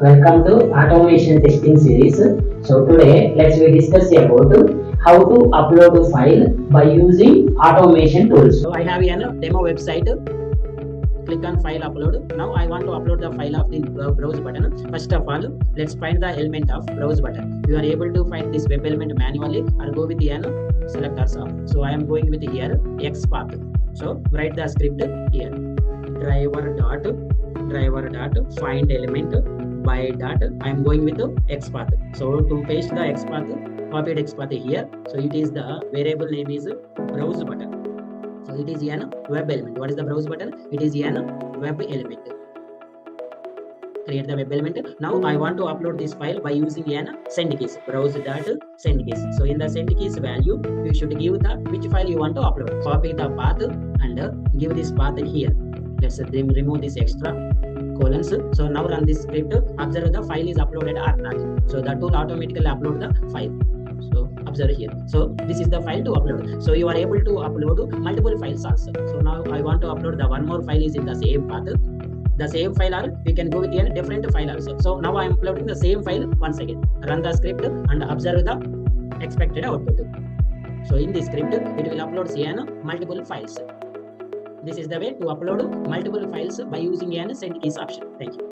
Welcome to automation testing series. So today let's we discuss about how to upload a file by using automation tools. So I have a demo website. Click on file upload. Now I want to upload the file of the browse button. First of all, let's find the element of browse button. You are able to find this web element manually or go with the select also. So I am going with here X path. So write the script here. Driver dot find element by dot. I am going with the X path. So to paste the X path, copied X path here. So it is the variable name is browse button. So it is an web element. What is the browse button? It is an web element. Create the web element. Now I want to upload this file by using an send keys. Browse dot send keys. So in the send keys value, you should give the which file you want to upload. Copy the path and give this path here. Let's remove this extra colons. So now run this script. Observe the file is uploaded or not. So the tool automatically upload the file. So observe here. So this is the file to upload. So you are able to upload multiple files also. So now I want to upload the one more file is in the same path. The same file or we can go with a different file also. So now I am uploading the same file once again. Run the script and observe the expected output. So in this script, it will upload multiple files. This is the way to upload multiple files by using a send keys option. Thank you.